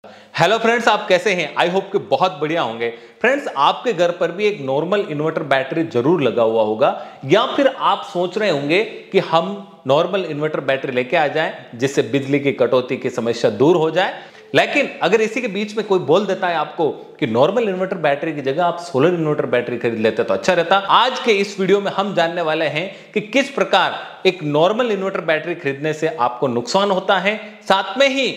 Hello friends, आप कैसे हैं? आई होप कि बहुत बढ़िया होंगे। फ्रेंड्स, आपके घर पर भी एक नॉर्मल इन्वर्टर बैटरी जरूर लगा हुआ होगा, या फिर आप सोच रहे होंगे कि हम नॉर्मल इन्वर्टर बैटरी लेके आ जाएं जिससे बिजली की कटौती की समस्या दूर हो जाए। लेकिन अगर इसी के बीच में कोई बोल देता है आपको कि नॉर्मल इन्वर्टर बैटरी की जगह आप सोलर इन्वर्टर बैटरी खरीद लेते तो अच्छा रहता। आज के इस वीडियो में हम जानने वाले हैं कि किस प्रकार एक नॉर्मल इन्वर्टर बैटरी खरीदने से आपको नुकसान होता है, साथ में ही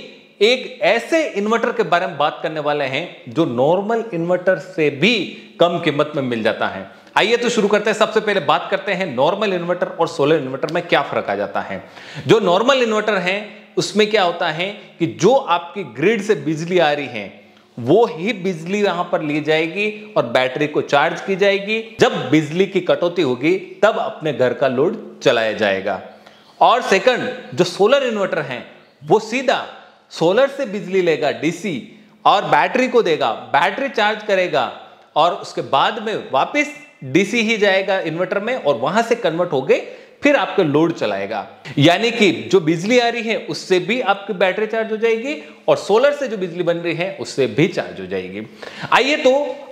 एक ऐसे इन्वर्टर के बारे में बात करने वाले हैं जो नॉर्मल इन्वर्टर से भी कम कीमत में मिल जाता है। आइए तो शुरू करते हैं। सबसे पहले बात करते हैं नॉर्मल इन्वर्टर और सोलर इन्वर्टर में क्या फर्क आ जाता है। जो नॉर्मल इन्वर्टर है उसमें क्या होता है कि जो आपकी ग्रिड से बिजली आ रही है वो ही बिजली यहां पर ली जाएगी और बैटरी को चार्ज की जाएगी। जब बिजली की कटौती होगी तब अपने घर का लोड चलाया जाएगा। और सेकंड, जो सोलर इन्वर्टर है वो सीधा सोलर से बिजली लेगा डीसी और बैटरी को देगा, बैटरी चार्ज करेगा और उसके बाद में वापस डीसी ही जाएगा इन्वर्टर में और वहां से कन्वर्ट होके फिर आपके लोड चलाएगा। यानी कि जो बिजली आ रही है उससे भी आपकी बैटरी चार्ज हो जाएगी और सोलर से जो बिजली बन रही है उससे भी चार्ज हो जाएगी। आइए तो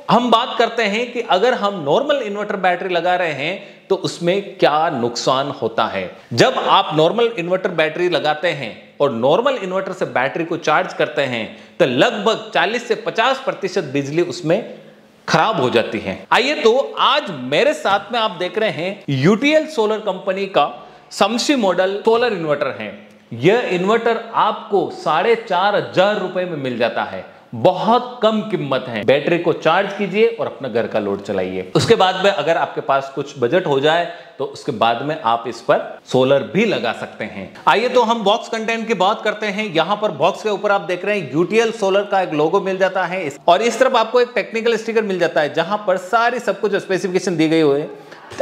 हम बात करते हैं कि अगर हम नॉर्मल इन्वर्टर बैटरी लगा रहे हैं तो उसमें क्या नुकसान होता है। जब आप नॉर्मल इन्वर्टर बैटरी लगाते हैं और नॉर्मल इन्वर्टर से बैटरी को चार्ज करते हैं तो लगभग 40 से 50% बिजली उसमें खराब हो जाती है। आइए तो आज मेरे साथ में आप देख रहे हैं यूटीएल सोलर कंपनी का समसी मॉडल सोलर इन्वर्टर है। यह इन्वर्टर आपको 4,500 रुपए में मिल जाता है। बहुत कम कीमत है। बैटरी को चार्ज कीजिए और अपना घर का लोड चलाइए। उसके बाद में अगर आपके पास कुछ बजट हो जाए तो उसके बाद में आप इस पर सोलर भी लगा सकते हैं। आइए तो हम बॉक्स कंटेंट की बात करते हैं। यहां पर बॉक्स के ऊपर आप देख रहे हैं यूटीएल सोलर का एक लोगो मिल जाता है और इस तरफ आपको एक टेक्निकल स्टिकर मिल जाता है जहां पर सारी सब कुछ स्पेसिफिकेशन दी गई हुई है।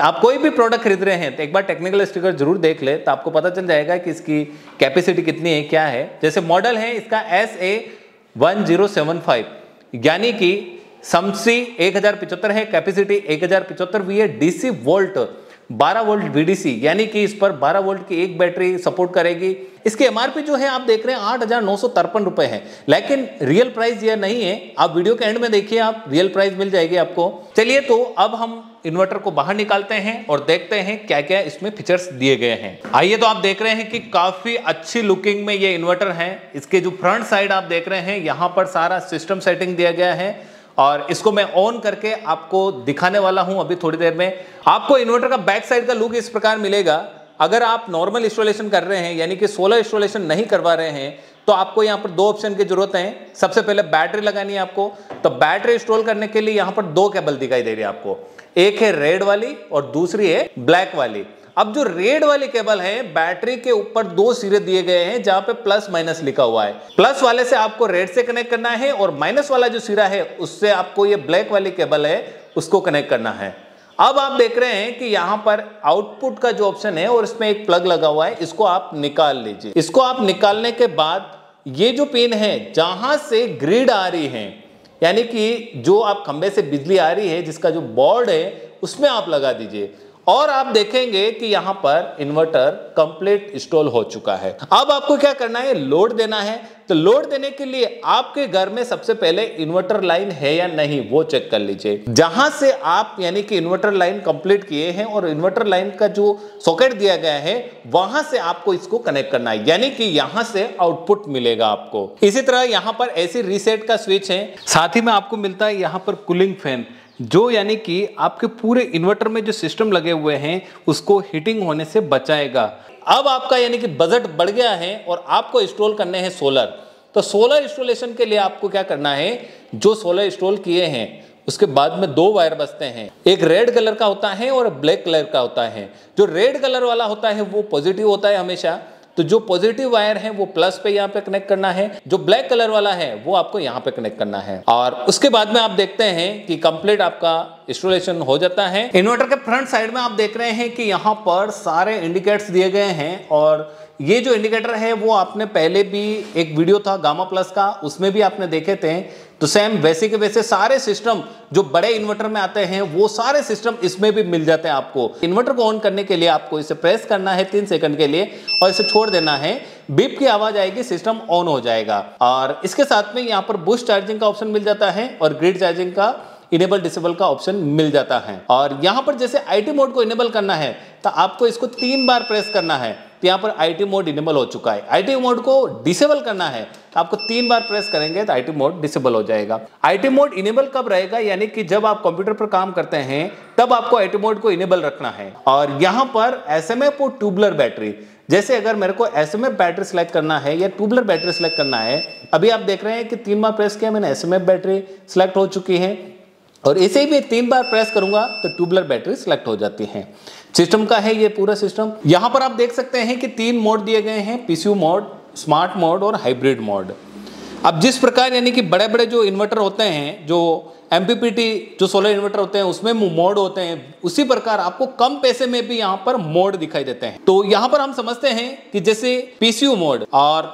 आप कोई भी प्रोडक्ट खरीद रहे हैं तो एक बार टेक्निकल स्टिकर जरूर देख ले तो आपको पता चल जाएगा कि इसकी कैपेसिटी कितनी है, क्या है। जैसे मॉडल है इसका SA1075 यानी कि समसी 1075 है, कैपेसिटी 1075 वी है, डीसी वोल्ट 12 वोल्ट VDC यानी कि इस पर 12 वोल्ट की एक बैटरी सपोर्ट करेगी। इसकी एमआरपी जो है आप देख रहे हैं 8,953 रुपए है, लेकिन रियल प्राइस यह नहीं है। आप वीडियो के एंड में देखिए, आप रियल प्राइस मिल जाएगी आपको। चलिए तो अब हम इन्वर्टर को बाहर निकालते हैं और देखते हैं क्या क्या इसमें फीचर्स दिए गए हैं। आइए तो आप देख रहे हैं कि काफी अच्छी लुकिंग में ये इन्वर्टर है। इसके जो फ्रंट साइड आप देख रहे हैं यहाँ पर सारा सिस्टम सेटिंग दिया गया है और इसको मैं ऑन करके आपको दिखाने वाला हूं अभी थोड़ी देर में। आपको इन्वर्टर का बैक साइड का लुक इस प्रकार मिलेगा। अगर आप नॉर्मल इंस्टॉलेशन कर रहे हैं यानी कि सोलर इंस्टॉलेशन नहीं करवा रहे हैं तो आपको यहाँ पर 2 ऑप्शन की जरूरत है। सबसे पहले बैटरी लगानी है आपको, तो बैटरी इंस्टॉल करने के लिए यहाँ पर 2 केबल दिखाई दे रही है आपको। एक है रेड वाली और दूसरी है ब्लैक वाली। अब जो रेड वाली केबल है बैटरी के ऊपर 2 सिरे दिए गए हैं जहां पे प्लस माइनस लिखा हुआ है। प्लस वाले से आपको रेड से कनेक्ट करना है और माइनस वाला जो सिरा है उससे आपको ये ब्लैक वाली केबल है उसको कनेक्ट करना है। अब आप देख रहे हैं कि यहां पर आउटपुट का जो ऑप्शन है और इसमें एक प्लग लगा हुआ है, इसको आप निकाल लीजिए। इसको आप निकालने के बाद ये जो पिन है जहां से ग्रिड आ रही है यानी कि जो आप खंबे से बिजली आ रही है जिसका जो बोर्ड है उसमें आप लगा दीजिए और आप देखेंगे कि यहां पर इन्वर्टर कंप्लीट इंस्टॉल हो चुका है। अब आपको क्या करना है, लोड देना है। तो लोड देने के लिए आपके घर में सबसे पहले इन्वर्टर लाइन है या नहीं वो चेक कर लीजिए। जहां से आप यानी कि इन्वर्टर लाइन कंप्लीट किए हैं और इन्वर्टर लाइन का जो सॉकेट दिया गया है वहां से आपको इसको कनेक्ट करना है यानी कि यहां से आउटपुट मिलेगा आपको। इसी तरह यहां पर ऐसी रीसेट का स्विच है, साथ ही में आपको मिलता है यहां पर कूलिंग फैन जो यानी कि आपके पूरे इन्वर्टर में जो सिस्टम लगे हुए हैं उसको हीटिंग होने से बचाएगा। अब आपका यानी कि बजट बढ़ गया है और आपको इंस्टॉल करने हैं सोलर। तो सोलर इंस्टॉलेशन के लिए आपको क्या करना है, जो सोलर इंस्टॉल किए हैं उसके बाद में 2 वायर बचते हैं। एक रेड कलर का होता है और ब्लैक कलर का होता है। जो रेड कलर वाला होता है वो पॉजिटिव होता है हमेशा, तो जो पॉजिटिव वायर है वो प्लस पे यहाँ पे कनेक्ट करना है, जो ब्लैक कलर वाला है वो आपको यहाँ पे कनेक्ट करना है। और उसके बाद में आप देखते हैं कि कंप्लीट आपका इंस्टॉलेशन हो जाता है। इन्वर्टर के फ्रंट साइड में आप देख रहे हैं कि यहाँ पर सारे इंडिकेटर्स दिए गए हैं और ये जो इंडिकेटर है वो आपने पहले भी एक वीडियो था गामा प्लस का, उसमें भी आपने देखे थे तो सेम वैसे के वैसे सारे सिस्टम जो बड़े इन्वर्टर में आते हैं वो सारे सिस्टम इसमें भी मिल जाते हैं आपको। इन्वर्टर को ऑन करने के लिए आपको इसे प्रेस करना है 3 सेकंड के लिए और इसे छोड़ देना है, बीप की आवाज आएगी, सिस्टम ऑन हो जाएगा। और इसके साथ में यहाँ पर बूस्ट चार्जिंग का ऑप्शन मिल जाता है और ग्रिड चार्जिंग का इनेबल डिसेबल का ऑप्शन मिल जाता है। और यहाँ पर जैसे आईटी मोड को इनेबल करना है तो आपको इसको 3 बार प्रेस करना है, तो यहाँ पर आईटी मोड इनेबल हो चुका है। आईटी मोड को डिसेबल करना है तो आपको 3 बार प्रेस करेंगे तो आईटी मोड डिसेबल हो जाएगा। आईटी मोड इनेबल कब रहेगा, यानी कि जब आप कंप्यूटर पर काम करते हैं तब आपको आईटी मोड को इनेबल रखना है। और यहाँ पर एसएमएफ और ट्यूबुलर बैटरी, जैसे अगर मेरे को एसएमएफ बैटरी सेलेक्ट करना है या ट्यूबुलर बैटरी सेलेक्ट करना है, अभी आप देख रहे हैं कि 3 बार प्रेस किया मैंने, एसएमएफ बैटरी सेलेक्ट हो चुकी है। और इसे भी 3 बार प्रेस करूंगा तो ट्यूबुलर बैटरी सिलेक्ट हो जाती है। सिस्टम का है ये पूरा सिस्टम। यहां पर आप देख सकते हैं कि 3 मोड दिए गए हैं, पीसीयू मोड, स्मार्ट मोड और हाइब्रिड मोड। अब जिस प्रकार यानी कि बड़े बड़े जो इन्वर्टर होते हैं, जो एमपीपीटी जो सोलर इन्वर्टर होते हैं उसमें मोड होते हैं, उसी प्रकार आपको कम पैसे में भी यहाँ पर मोड दिखाई देते हैं। तो यहाँ पर हम समझते हैं कि जैसे पीसीयू मोड और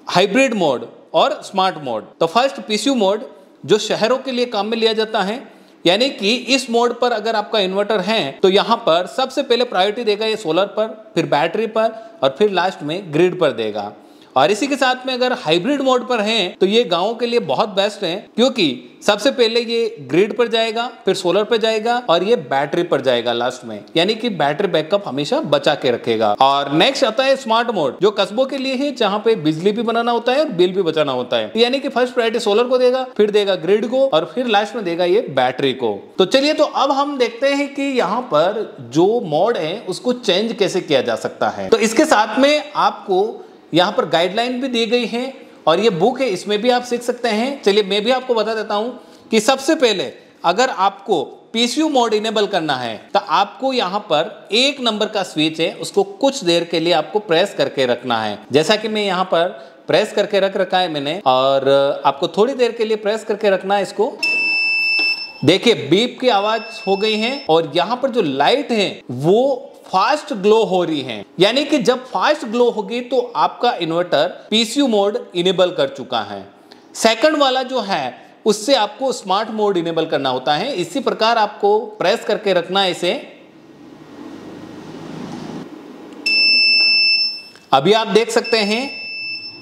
हाइब्रिड मोड और स्मार्ट मोड। तो फर्स्ट पीसीयू मोड जो शहरों के लिए काम में लिया जाता है, यानी कि इस मोड पर अगर आपका इन्वर्टर है तो यहां पर सबसे पहले प्रायोरिटी देगा ये सोलर पर, फिर बैटरी पर और फिर लास्ट में ग्रिड पर देगा। और इसी के साथ में अगर हाइब्रिड मोड पर हैं तो ये गांवों के लिए बहुत बेस्ट है, क्योंकि सबसे पहले ये ग्रिड पर जाएगा, फिर सोलर पर जाएगा और ये बैटरी पर जाएगा लास्ट में, यानी कि बैटरी बैकअप हमेशा बचा के रखेगा। और नेक्स्ट आता है स्मार्ट मोड, जो कस्बों के लिए है जहां पे बिजली भी बनाना होता है और बिल भी बचाना होता है, यानी कि फर्स्ट प्रायोरिटी सोलर को देगा, फिर देगा ग्रिड को और फिर लास्ट में देगा ये बैटरी को। तो चलिए, तो अब हम देखते हैं कि यहाँ पर जो मोड है उसको चेंज कैसे किया जा सकता है। तो इसके साथ में आपको यहाँ पर गाइडलाइन भी दी गई है और ये बुक है, इसमें भी आप सीख सकते हैं। चलिए मैं भी आपको बता देता हूं कि सबसे पहले अगर आपको पीसीयू मोड इनेबल करना है तो आपको यहाँ पर 1 नंबर का स्विच है, उसको कुछ देर के लिए आपको प्रेस करके रखना है। जैसा कि मैं यहाँ पर प्रेस करके रख रखा है मैंने, और आपको थोड़ी देर के लिए प्रेस करके रखना है इसको। देखिए बीप की आवाज हो गई है और यहाँ पर जो लाइट है वो फास्ट ग्लो हो रही है, यानी कि जब फास्ट ग्लो होगी तो आपका इन्वर्टर पीसीयू मोड इनेबल कर चुका है। सेकंड वाला जो है उससे आपको स्मार्ट मोड इनेबल करना होता है। इसी प्रकार आपको प्रेस करके रखना है इसे। अभी आप देख सकते हैं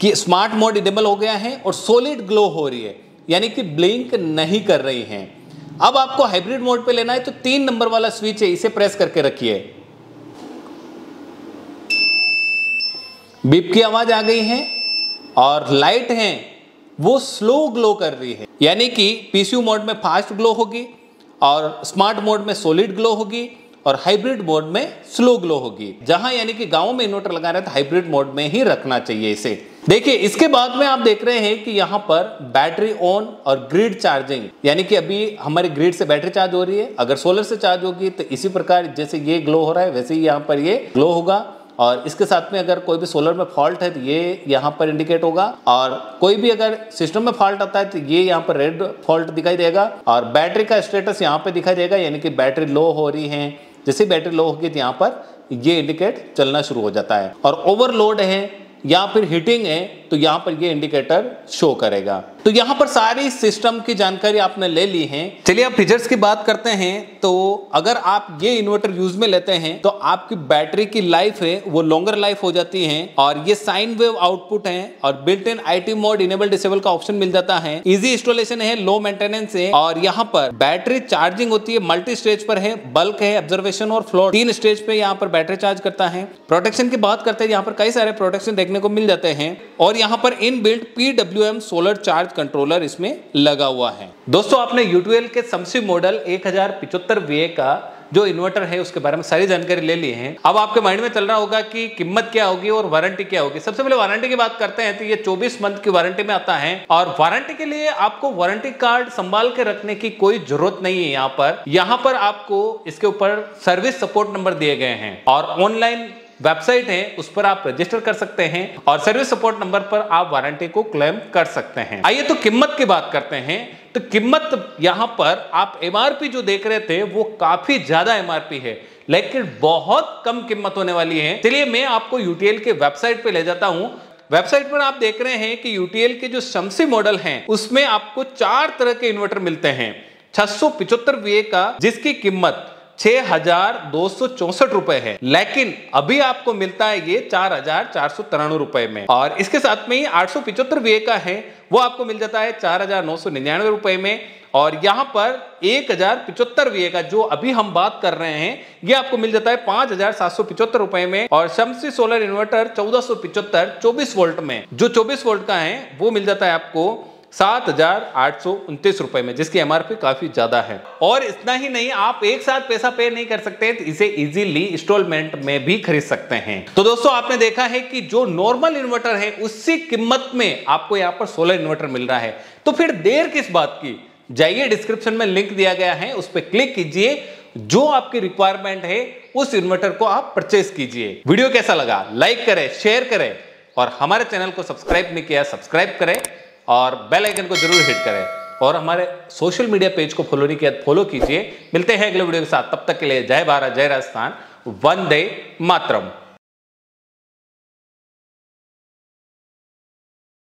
कि स्मार्ट मोड इनेबल हो गया है और सॉलिड ग्लो हो रही है, यानी कि ब्लिंक नहीं कर रही है। अब आपको हाइब्रिड मोड पे लेना है तो 3 नंबर वाला स्विच है, इसे प्रेस करके रखिए। बीप की आवाज आ गई है और लाइट है वो स्लो ग्लो कर रही है, यानी कि पीसीयू मोड में फास्ट ग्लो होगी और स्मार्ट मोड में सॉलिड ग्लो होगी और हाइब्रिड मोड में स्लो ग्लो होगी। जहां यानी कि गांवों में इन्वर्टर लगा रहे हैं तो हाइब्रिड मोड में ही रखना चाहिए इसे। देखिए इसके बाद में आप देख रहे हैं कि यहाँ पर बैटरी ऑन और ग्रिड चार्जिंग, यानी कि अभी हमारे ग्रिड से बैटरी चार्ज हो रही है। अगर सोलर से चार्ज होगी तो इसी प्रकार जैसे ये ग्लो हो रहा है वैसे ही यहाँ पर ये ग्लो होगा। और इसके साथ में अगर कोई भी सोलर में फॉल्ट है तो ये यहाँ पर इंडिकेट होगा, और कोई भी अगर सिस्टम में फॉल्ट आता है तो ये यहाँ पर रेड फॉल्ट दिखाई देगा। और बैटरी का स्टेटस यहाँ पे दिखाई देगा, यानी कि बैटरी लो हो रही है। जैसे बैटरी लो होगी तो यहाँ पर ये इंडिकेट चलना शुरू हो जाता है। और ओवरलोड है या फिर हीटिंग है तो यहाँ पर ये इंडिकेटर शो करेगा। तो यहाँ पर सारी सिस्टम की जानकारी आपने ले ली है। चलिए अब फीचर्स की बात करते हैं। तो अगर आप ये इन्वर्टर यूज में लेते हैं तो आपकी बैटरी की लाइफ है वो लॉन्गर लाइफ हो जाती है, और ये साइन वेव आउटपुट है और built in IT mode enable disable का ऑप्शन मिल जाता है। इजी इंस्टॉलेशन है, लो मेंटेनेंस है, और यहाँ पर बैटरी चार्जिंग होती है, मल्टी स्टेज पर है, बल्क है, ऑब्जर्वेशन और फ्लोट 3 स्टेज पे यहाँ पर बैटरी चार्ज करता है। प्रोटेक्शन की बात करते हैं, यहाँ पर कई सारे प्रोटेक्शन देखने को मिल जाते हैं, और यहाँ पर inbuilt PWM solar charge controller इसमें लगा हुआ है। दोस्तों आपने यूटीएल के समसी मॉडल 1075 VA का जो इन्वर्टर है उसके बारे में सारी जानकारी ले ली है। अब आपके माइंड में चल रहा होगा कि कीमत क्या होगी और वारंटी क्या होगी। सबसे पहले वारंटी की बात करते हैं तो ये 24 मंथ की वारंटी में आता है, और वारंटी के लिए आपको वारंटी कार्ड संभाल के रखने की कोई जरूरत नहीं है। यहाँ पर आपको इसके ऊपर सर्विस सपोर्ट नंबर दिए गए हैं और ऑनलाइन वेबसाइट है उस पर आप रजिस्टर कर सकते हैं और सर्विस सपोर्ट नंबर पर आप वारंटी को क्लेम कर सकते हैं। आइए तो कीमत की बात करते हैं। तो कीमत यहाँ पर आप एमआरपी जो देख रहे थे वो काफी ज्यादा एमआरपी है, लेकिन बहुत कम कीमत होने वाली है। चलिए मैं आपको यूटीएल के वेबसाइट पे ले जाता हूं वेबसाइट पर आप देख रहे हैं कि यूटीएल के जो शम्सी मॉडल हैं उसमें आपको 4 तरह के इन्वर्टर मिलते हैं। 675 VA का जिसकी कीमत 6,264 रुपए है, लेकिन अभी आपको मिलता है ये 4,493 रुपए में। और इसके साथ में ही 875 VA का है वो आपको मिल जाता है 4,999 रुपए में। और यहां पर 1,075 VA का जो अभी हम बात कर रहे हैं ये आपको मिल जाता है 5,775 रुपए में। और शम्सी सोलर इन्वर्टर 1475 24 वोल्ट में, जो 24 वोल्ट का है वो मिल जाता है आपको 7,829 रुपए में, जिसकी एमआरपी काफी ज्यादा है। और इतना ही नहीं, आप एक साथ पैसा पे नहीं कर सकते, तो इसे इजीली इंस्टॉलमेंट में भी खरीद सकते हैं। तो दोस्तों आपने देखा है कि जो नॉर्मल इन्वर्टर है उसी कीमत में आपको यहाँ पर सोलर इन्वर्टर मिल रहा है, तो फिर देर किस बात की। जाइए, डिस्क्रिप्शन में लिंक दिया गया है, उस पर क्लिक कीजिए, जो आपकी रिक्वायरमेंट है उस इन्वर्टर को आप परचेस कीजिए। वीडियो कैसा लगा लाइक करें, शेयर करें, और हमारे चैनल को सब्सक्राइब नहीं किया सब्सक्राइब करें और बेल आइकन को जरूर हिट करें। और हमारे सोशल मीडिया पेज को फॉलो नहीं किया फॉलो कीजिए। मिलते हैं अगले वीडियो के साथ, तब तक के लिए जय भारत, जय राजस्थान, वंदे मातरम।